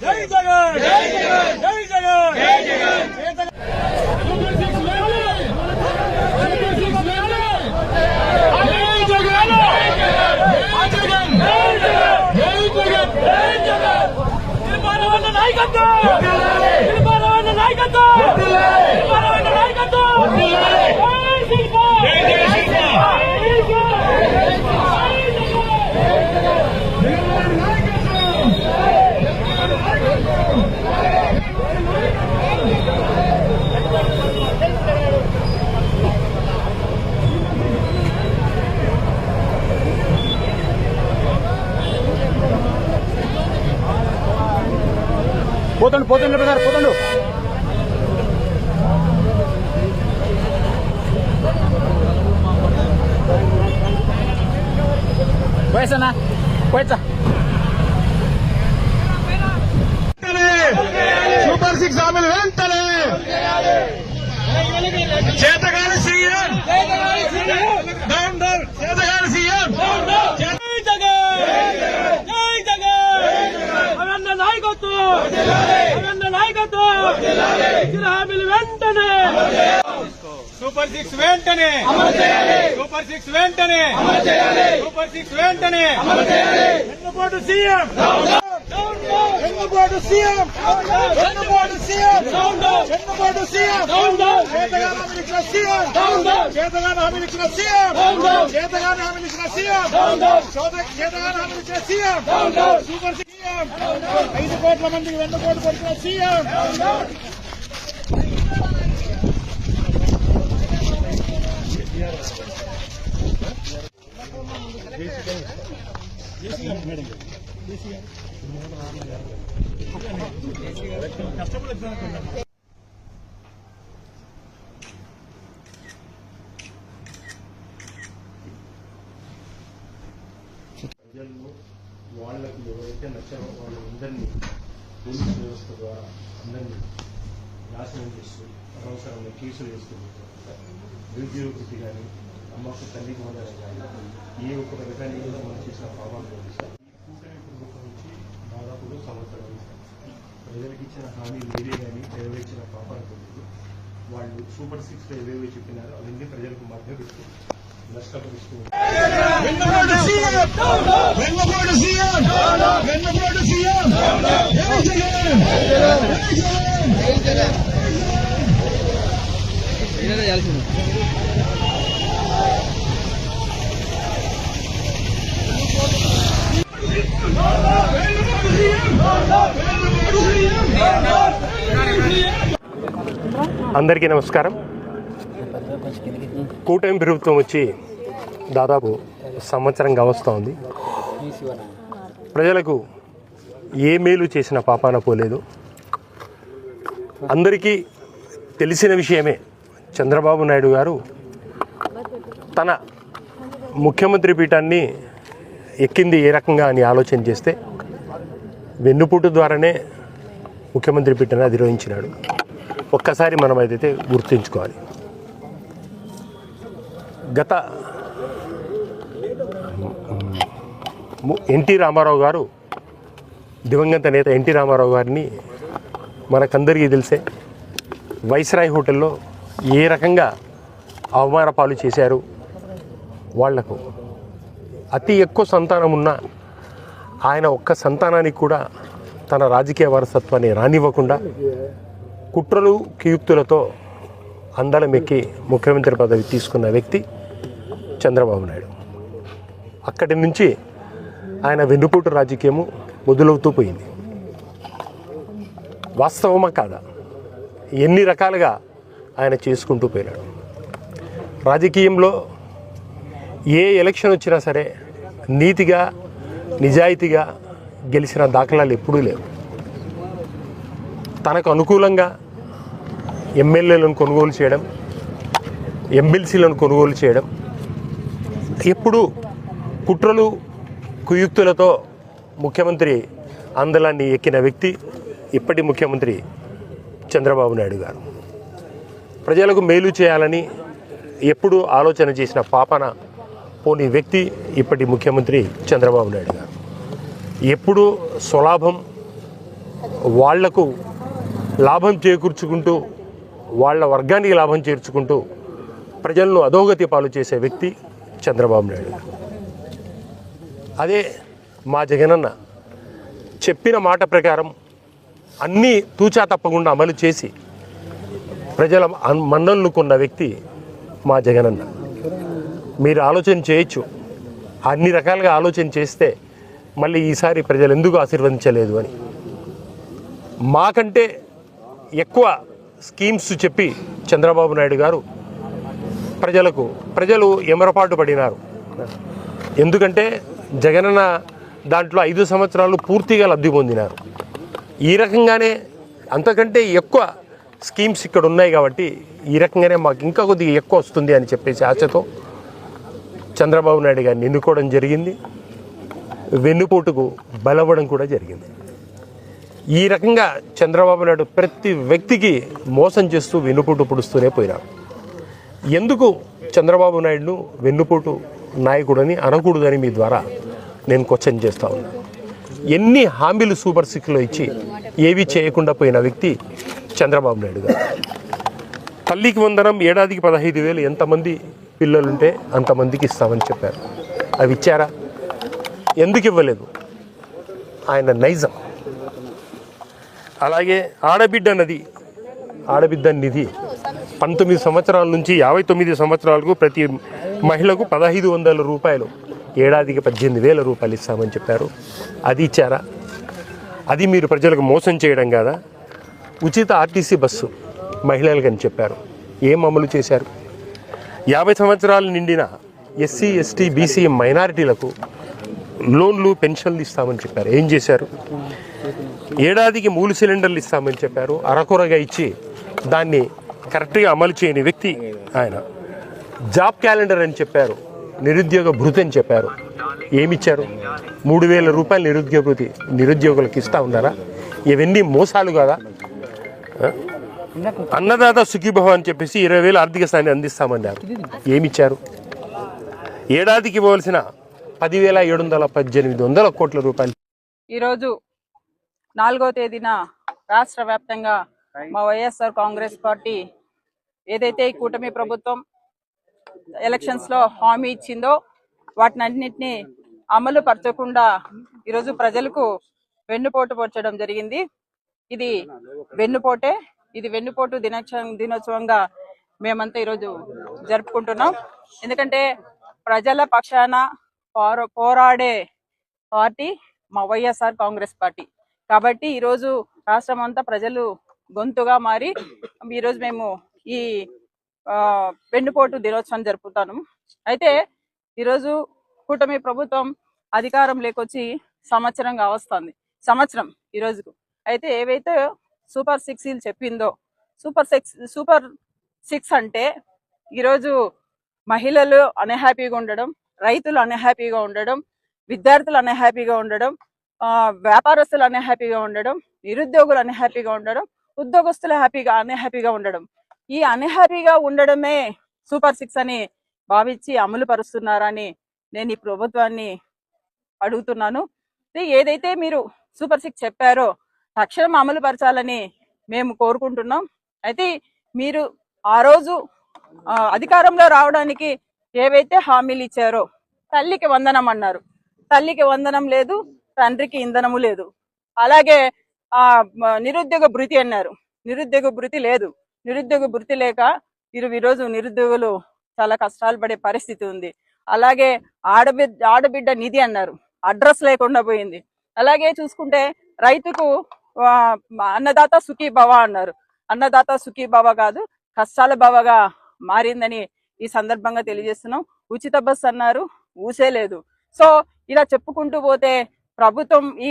జై జగన్ జై జగన్ జై జగన్ జై జగన్ పోతండు పోతండు బ్రదర్ పోతండు పోయేసన్నా పోయచ్చా సూపర్ 6 హామీలు వెంటనే చేతగాని సీఎం చేతగాని సీఎం సూపర్ 6 వెంటనే సూపర్ 6 వెంటనే సూపర్ 6 వెంటనే వెన్నుపోటు సీఎం వెన్నుపోటు సీఎం వెన్నుపోటు సీఎం వెన్నుపోటు సీఎం చేతగాని హామీలు ఇచ్చిన సీఎం చేతగాని హామీలు ఇచ్చిన సీఎం చేతగాని హామీలు ఇచ్చిన సీఎం చేతగాని హామీలు ఇచ్చిన సీఎం సూపర్ 6 సీఎం 5 కోట్ల మందికి వెన్నుపోటు కొడుతున్న సీఎం ప్రజల్లో వాళ్ళకి ఎవరైతే నచ్చారో వాళ్ళందరినీ పోలీసు వ్యవస్థ ద్వారా అందరినీ నాశనం చేస్తూ అనవసరమైన కేసులు వేస్తుంది. నిరుద్యోగ వృత్తి కానీ అమ్మకు తల్లికి వందనం కానీ ఏ ఒక్క రకాన్ని కూడా మనం చేసిన పాపాలు పోలీసారు. ఈ కూటమి ప్రభుత్వం నుంచి దాదాపుగా సంవత్సరం ప్రజలకు ఇచ్చిన హామీ మీరే కానీ నెరవేర్చిన పాపాలు పోలేదు. వాళ్ళు సూపర్ 6లో ఏవేవో చెప్పినారో అవన్నీ ప్రజలకు మధ్య పెట్టి నష్టపరుస్తూ అందరికీ నమస్కారం. కూటమి ప్రభుత్వం వచ్చి దాదాపు సంవత్సరంగా వస్తోంది. ప్రజలకు ఏ మేలు చేసిన పాపాన పోలేదు. అందరికీ తెలిసిన విషయమే, చంద్రబాబు నాయుడు గారు తన ముఖ్యమంత్రి పీఠాన్ని ఎక్కింది ఏ రకంగా అని ఆలోచన చేస్తే వెన్నుపోటు ద్వారానే ముఖ్యమంత్రి పీఠాన్ని అధిరోహించినాడు. ఒక్కసారి మనం అయితే గుర్తుంచుకోవాలి. గత ఎన్టీ రామారావు గారు, దివంగత నేత ఎన్టీ రామారావు గారిని మనకందరికీ తెలిసే వైస్రాయ్ హోటల్లో ఏ రకంగా అవమాన పాలు చేశారు. వాళ్లకు అతి ఎక్కువ సంతానం ఉన్న ఆయన ఒక్క సంతానానికి కూడా తన రాజకీయ వారసత్వాన్ని రానివ్వకుండా కుట్రలు కుయుక్తులతో అందలం ఎక్కి ముఖ్యమంత్రి పదవి తీసుకున్న వ్యక్తి చంద్రబాబు నాయుడు. అక్కడి నుంచి ఆయన వెన్నుపోటు రాజకీయము మొదలవుతూ పోయింది. వాస్తవమా కాదా? ఎన్ని రకాలుగా ఆయన చేసుకుంటూ పోయినాడు. రాజకీయంలో ఏ ఎలక్షన్ వచ్చినా సరే నీతిగా నిజాయితీగా గెలిచిన దాఖలాలు ఎప్పుడూ లేవు. తనకు అనుకూలంగా ఎమ్మెల్యేలను కొనుగోలు చేయడం, ఎమ్మెల్సీలను కొనుగోలు చేయడం, ఎప్పుడు కుట్రలు కుయుక్తులతో ముఖ్యమంత్రి ఆందోళనని ఎక్కిన వ్యక్తి ఇప్పటి ముఖ్యమంత్రి చంద్రబాబు నాయుడు గారు. ప్రజలకు మేలు చేయాలని ఎప్పుడు ఆలోచన చేసిన పాపన పోని వ్యక్తి ఇప్పటి ముఖ్యమంత్రి చంద్రబాబు నాయుడు గారు. ఎప్పుడు స్వలాభం వాళ్లకు లాభం చేకూర్చుకుంటూ వాళ్ళ వర్గానికి లాభం చేర్చుకుంటూ ప్రజలను అధోగతి పాలు చేసే వ్యక్తి చంద్రబాబు నాయుడు. అదే మా జగనన్న చెప్పిన మాట ప్రకారం అన్నీ తూచా తప్పకుండా అమలు చేసి ప్రజల మన్ననలు కొన్న వ్యక్తి మా జగనన్న. మీరు ఆలోచన చేయొచ్చు, అన్ని రకాలుగా ఆలోచన చేస్తే మళ్ళీ ఈసారి ప్రజలు ఎందుకు ఆశీర్వదించలేదు అని. మాకంటే ఎక్కువ స్కీమ్స్ చెప్పి చంద్రబాబు నాయుడు గారు ప్రజలు ఎమరపాటు పడినారు. ఎందుకంటే జగనన్న దాంట్లో 5 సంవత్సరాలు పూర్తిగా లబ్ధి పొందినారు. ఈ రకంగానే అంతకంటే ఎక్కువ స్కీమ్స్ ఇక్కడ ఉన్నాయి కాబట్టి ఈ రకంగానే మాకు ఇంకా కొద్దిగా ఎక్కువ వస్తుంది అని చెప్పేసి ఆశతో చంద్రబాబు నాయుడు గారిని ఎన్నుకోవడం జరిగింది. వెన్నుపోటుకు బలవ్వడం కూడా జరిగింది. ఈ రకంగా చంద్రబాబు నాయుడు ప్రతి వ్యక్తికి మోసం చేస్తూ వెన్నుపోటు పొడుస్తూనే పోయినాడు. ఎందుకు చంద్రబాబు నాయుడును వెన్నుపోటు నాయకుడని అనకూడదని మీ ద్వారా నేను క్వశ్చన్ చేస్తూ ఉన్నాను. ఎన్ని హామీలు సూపర్ 6లో ఇచ్చి ఏవి చేయకుండా పోయిన వ్యక్తి చంద్రబాబు నాయుడు గారు. తల్లికి వందనం ఏడాదికి 15,000 ఎంతమంది పిల్లలుంటే అంతమందికి ఇస్తామని చెప్పారు. అవి ఇచ్చారా? ఎందుకు ఇవ్వలేదు? ఆయన నైజం. అలాగే ఆడబిడ్డ నిధి 19 సంవత్సరాల నుంచి 59 సంవత్సరాలకు ప్రతి మహిళకు 1,500 రూపాయలు, ఏడాదికి 18,000 రూపాయలు ఇస్తామని చెప్పారు. అది ఇచ్చారా? అది మీరు ప్రజలకు మోసం చేయడం కాదా? ఉచిత ఆర్టీసీ బస్సు మహిళలకని చెప్పారు. ఏం అమలు చేశారు? 50 సంవత్సరాలు నిండిన ఎస్సీ, ఎస్టీ, బీసీ మైనారిటీలకు లోన్లు, పెన్షన్లు ఇస్తామని చెప్పారు. ఏం చేశారు? ఏడాదికి 3 సిలిండర్లు ఇస్తామని చెప్పారు. అరకొరగా ఇచ్చి దాన్ని కరెక్ట్గా అమలు చేయని వ్యక్తి ఆయన. జాబ్ క్యాలెండర్ అని చెప్పారు, నిరుద్యోగ భృతి అని చెప్పారు. ఏమిచ్చారు? 3,000 రూపాయలు నిరుద్యోగ భృతి నిరుద్యోగులకు ఇస్తూ ఉన్నారా? ఇవన్నీ మోసాలు కాదా? అన్నదాత సుఖీభవ అని చెప్పేసి 20,000 ఆర్థిక సాయాన్ని అందిస్తామన్నారు. ఏమిచ్చారు? ఏడాదికి ఇవ్వవలసిన 10,718 కోట్ల రూపాయలు. ఈరోజు 4వ తేదీన రాష్ట్ర వ్యాప్తంగా మా వైఎస్ఆర్ కాంగ్రెస్ పార్టీ ఏదైతే ఈ కూటమి ప్రభుత్వం ఎలక్షన్స్ లో హామీ ఇచ్చిందో వాటినన్నింటినీ అమలు పరచకుండా ఈరోజు ప్రజలకు వెన్నుపోటు పొడచడం జరిగింది. ఇది వెన్నుపోటు దినోత్సవంగా మేమంతా ఈరోజు జరుపుకుంటున్నాం. ఎందుకంటే ప్రజల పక్షాన పోరాడే పార్టీ మా వైఎస్ఆర్ కాంగ్రెస్ పార్టీ. కాబట్టి ఈరోజు రాష్ట్రం అంతా ప్రజలు గొంతుగా మారి ఈరోజు మేము ఈ వెన్నుపోటు దినోత్సవం జరుపుతాను. అయితే ఈరోజు కూటమి ప్రభుత్వం అధికారం లేకొచ్చి సంవత్సరంగా వస్తుంది. సంవత్సరం ఈ రోజుకు. అయితే ఏవైతే సూపర్ 6 చెప్పిందో, సూపర్ 6 అంటే ఈరోజు మహిళలు అన్హ్యాపీగా ఉండడం, రైతులు అన్హ్యాపీగా ఉండడం, విద్యార్థులు అన్హ్యాపీగా ఉండడం, వ్యాపారస్తులు అన్హ్యాపీగా ఉండడం, నిరుద్యోగులు అన్హ్యాపీగా ఉండడం, ఉద్యోగస్తులు అన్హ్యాపీగా ఉండడం. ఈ అన్హ్యాపీగా ఉండడమే సూపర్ 6 అని భావించి అమలు పరుస్తున్నారని నేను ఈ ప్రభుత్వాన్ని అడుగుతున్నాను. ఏదైతే మీరు సూపర్ 6 చెప్పారో తక్షణం అమలు పరచాలని మేము కోరుకుంటున్నాం. అయితే మీరు ఆ రోజు అధికారంలో రావడానికి ఏవైతే హామీలు ఇచ్చారో, తల్లికి వందనం అన్నారు. తల్లికి వందనం లేదు, తండ్రికి ఇంధనము లేదు. అలాగే నిరుద్యోగ భృతి అన్నారు. నిరుద్యోగ భృతి లేదు. నిరుద్యోగ భృతి లేక ఈరోజు నిరుద్యోగులు చాలా కష్టాలు పడే పరిస్థితి ఉంది. అలాగే ఆడబిడ్డ నిధి అన్నారు, అడ్రస్ లేకుండా పోయింది. అలాగే చూసుకుంటే రైతుకు అన్నదాత సుఖీభవ అన్నారు. అన్నదాత సుఖీభవ కాదు, కష్టాల భవగా మారిందని ఈ సందర్భంగా తెలియజేస్తున్నాం. ఉచిత బస్సు అన్నారు, ఊసే లేదు. సో ఇలా చెప్పుకుంటూ పోతే ప్రభుత్వం, ఈ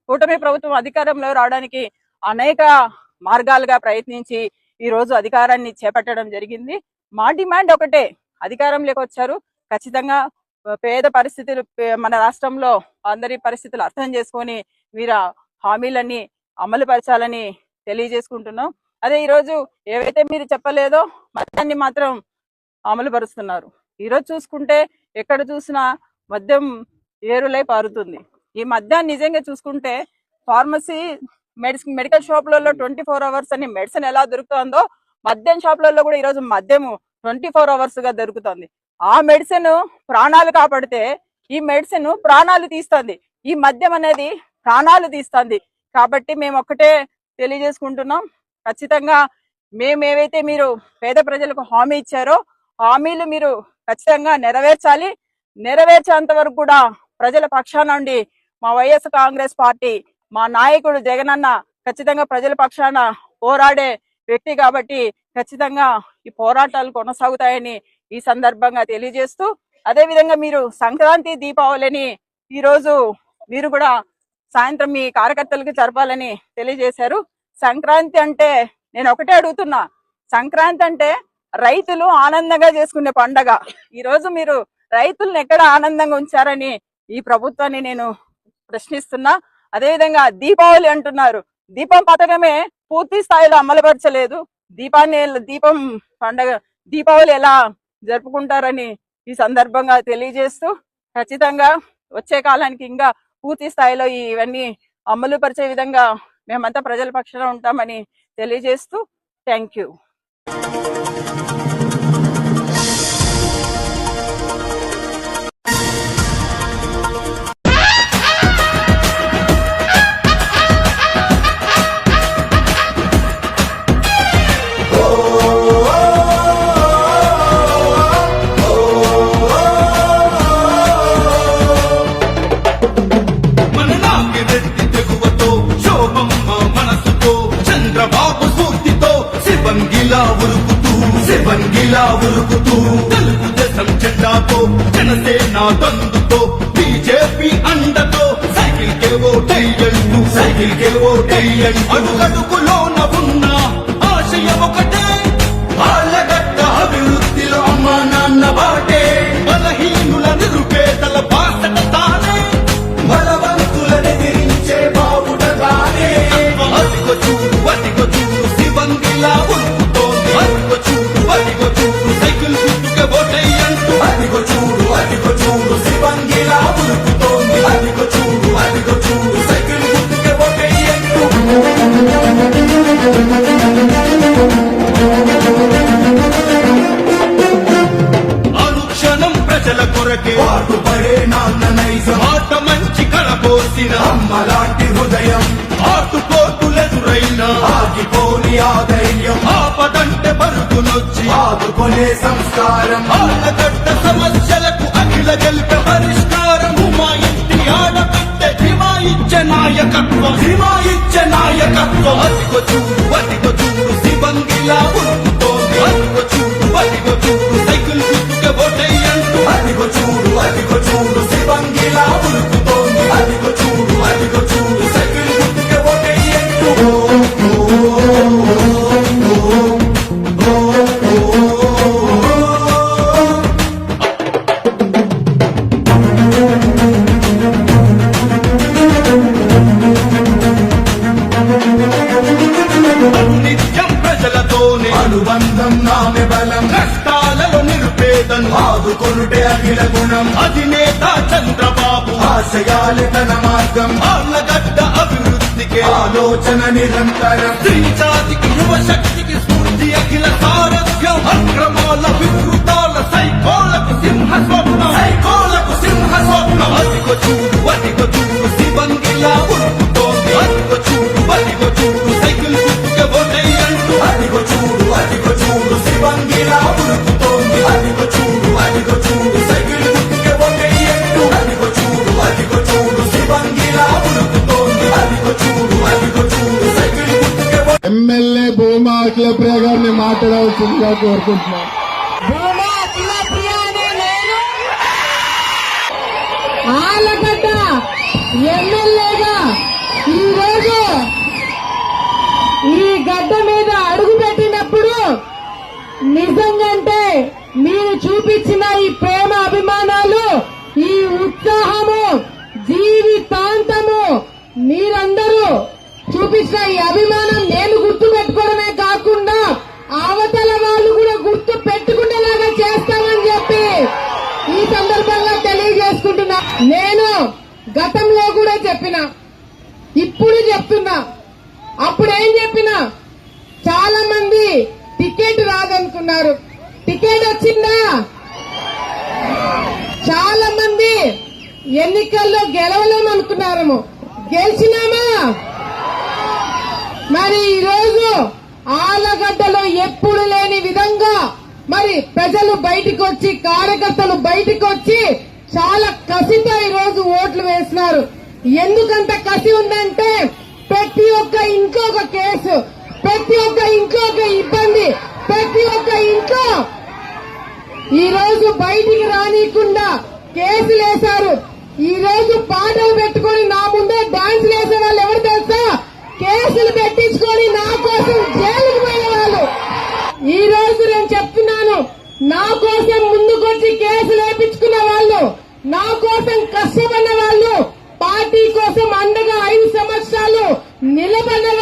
కూటమి ప్రభుత్వం అధికారంలో రావడానికి అనేక మార్గాలుగా ప్రయత్నించి ఈ రోజు అధికారాన్ని చేపట్టడం జరిగింది. మా డిమాండ్ ఒకటే, అధికారంలోకి వచ్చారు, ఖచ్చితంగా పేద పరిస్థితులు, మన రాష్ట్రంలో అందరి పరిస్థితులు అర్థం చేసుకొని మీరు హామీలన్నీ అమలు పరచాలని తెలియజేసుకుంటున్నాం. అదే ఈరోజు ఏవైతే మీరు చెప్పలేదో మద్యాన్ని మాత్రం అమలు పరుస్తున్నారు. ఈరోజు చూసుకుంటే ఎక్కడ చూసినా మద్యం ఏరులై పారుతుంది. ఈ మద్యాన్ని నిజంగా చూసుకుంటే ఫార్మసీ మెడికల్ షాపులలో 24 అవర్స్ అని మెడిసిన్ ఎలా దొరుకుతుందో మద్యం షాపులలో కూడా ఈరోజు మద్యము 24 అవర్స్ గా దొరుకుతుంది. ఆ మెడిసిన్ ప్రాణాలు కాపాడితే ఈ మెడిసిన్ ప్రాణాలు తీస్తుంది, ఈ మద్యం అనేది ప్రాణాలు తీస్తుంది. కాబట్టి మేము ఒక్కటే తెలియజేసుకుంటున్నాం, ఖచ్చితంగా మేమేవైతే మీరు పేద ప్రజలకు హామీ ఇచ్చారో హామీలు మీరు ఖచ్చితంగా నెరవేర్చాలి. నెరవేర్చేంత వరకు కూడా ప్రజల పక్షాన నుండి మా వైఎస్ కాంగ్రెస్ పార్టీ, మా నాయకుడు జగనన్న ఖచ్చితంగా ప్రజల పక్షాన పోరాడే వ్యక్తి కాబట్టి ఖచ్చితంగా ఈ పోరాటాలు కొనసాగుతాయని ఈ సందర్భంగా తెలియజేస్తూ, అదే విధంగా మీరు సంక్రాంతి దీపావళిని ఈరోజు మీరు కూడా సాయంత్రం మీ కార్యకర్తలకు జరపాలని తెలియజేశారు. సంక్రాంతి అంటే నేను ఒకటే అడుగుతున్నా, సంక్రాంతి అంటే రైతులు ఆనందంగా చేసుకునే పండగ. ఈ రోజు మీరు రైతులను ఎక్కడ ఆనందంగా ఉంచారని ఈ ప్రభుత్వాన్ని నేను ప్రశ్నిస్తున్నా. అదేవిధంగా దీపావళి అంటున్నారు, దీపం పథకమే పూర్తి స్థాయిలో అమలుపరచలేదు. దీపం పండగ దీపావళి ఎలా జరుపుకుంటారని ఈ సందర్భంగా తెలియజేస్తూ, ఖచ్చితంగా వచ్చే కాలానికి ఇంకా పూర్తి స్థాయిలో ఇవన్నీ అమలు పరిచే విధంగా మేమంతా ప్రజల పక్షాన ఉంటామని తెలియజేస్తూ థ్యాంక్ యూ. శివంగిలా ఉరుకుతూ తెలుగుదేశం జెండాతో జనసేన దందుతో బీజేపీ అండతో సైకిల్ కే ఓటేయండి అడుగడుగులోన ఉన్న ఆశయం ఒకటే, ఆలగడ్డ అభివృద్ధిలో అమ్మా నాన్న బాటే, బలహీనుల నిరుపేదల బాసట తానే, బలవంతులని ఎదిరించే బావుడగానే. అదిగో చూడు శివంగిలా ఉరుకుతోంది, అదిగో చూడు సైకిల్ గుర్తుకే ఓటేయంటూ, అదిగో చూడు శివంగిలా ఉరుకుతోంది, అదిగో చూడు సైకిల్ గుర్తుకే ఓటేయంటూ. అనుక్షణం ప్రజల కొరకే పాటుపడే నాన్న నైజం, ఆట మంచి కళపోసిన అమ్మలాంటి హృదయం, ఆటుపోటులెదురైనా ఆగిపోని ఆ ధైర్యం, ఆపదంటే పరుగునొచ్చి ఆదుకునే సంస్కారం, ఆళ్ళగడ్డ సమస్యలకు అఖిల గెలిపే పరిష్కారం, మా ఇంటి ఆడబిడ్డ హిమాయిచ్చే నాయకత్వం, అదిగో చూడు శివంగిలా ఉరుకుతోంది, అదిగో చూడు సైకిల్ గుర్తుకే ఓటేయంటూ, అదిగో చూడు శివంగిలా ఉరుకుతోంది, అదిగో చూడు సైకిల్ గుర్తుకే ఓటేయంటూ. నిత్యం ప్రజలతోనే అనుబంధం నామె బలం, కష్టాలలో నిరుపేదను ఆదుకొనుటే అఖిల గుణం, అధినేత చంద్రబాబు ఆశయాలే తన మార్గం, ఆళ్ళగడ్డ అభివృద్ధికి ఆలోచన నిరంతరం, స్త్రీ జాతికి యువ శక్తికి స్ఫూర్తి అఖిల సారథ్యం, అక్రమాల వికృతాల సైకోలకు సింహ స్వప్నం, అదిగో చూడు శివంగిలా ఉరుకుతోంది, అదిగో చూడు సైకిల్ గుర్తుకే ఓటేయంటూ, అదిగో చూడు శివంగిలా ఉరుకుతోంది, అదిగో చూడు సైకిల్ గుర్తుకే ఓటేయంటూ, అదిగో చూడు శివంగిలా ఉరుకుతోంది, అదిగో చూడు సైకిల్ గుర్తుకే. ఎమ్మెల్యే భూమా అఖిలప్రియ గారిని మాట్లాడవలసిందిగా కోరుకుంటున్నాం. ఆలగడ్డ ఎమ్మెల్యేగా ఈరోజు ఈ గడ్డ మీద అడుగు పెట్టినప్పుడు నిజంగంటే మీరు చూపించిన ఈ ప్రేమ అభిమానాలు, ఈ ఉత్సాహము, జీవితాంతము మీరందరూ చూపించిన ఈ అభిమానం నేను గుర్తు పెట్టుకోవడమే కాకుండా అవతల వాళ్ళు కూడా గుర్తు పెట్టుకునేలాగా చేస్తామని చెప్పి ఈ సందర్భంగా తెలియజేసుకుంటున్నా. నేను గతంలో కూడా చెప్పిన, ఇప్పుడు చెప్తున్నా, అప్పుడు ఏం చెప్పినా చాలా మంది టికెట్ రాదనుకున్నారు. టికెట్ వచ్చిందా? చాలా మంది ఎన్నికల్లో గెలవలేమనుకున్నాము, గెలిచినామా? మరి ఈరోజు ఆలగడ్డలో ఎప్పుడు లేని విధంగా మరి ప్రజలు బయటికి వచ్చి, కార్యకర్తలు బయటికి వచ్చి చాలా కసితో ఈరోజు ఓట్లు వేస్తున్నారు. ఎందుకంత కసి ఉందంటే ప్రతి ఒక్క ఇంట్లో ఒక కేసు, ప్రతి ఒక్క ఇంట్లో ఒక ఇబ్బంది, ప్రతి ఒక్క ఇంట్లో ఈ రోజు బయటికి రానియకుండా కేసులు వేశారు. ఈ రోజు పాటలు పెట్టుకొని నా ముందే డాన్సులు వేసే వాళ్ళు ఎవరు తెలుసా? కేసులు పెట్టించుకొని నా కోసం జైలుకు పోయే వాళ్ళు. ఈ రోజు నేను చెప్తున్నాను, నా కోసం ముందుకొచ్చి కేసులు వేయించుకున్న వాళ్ళు, నా కోసం కష్టపడిన వాళ్ళు, పార్టీ కోసం అండగా 5 సంవత్సరాలు నిలబడిన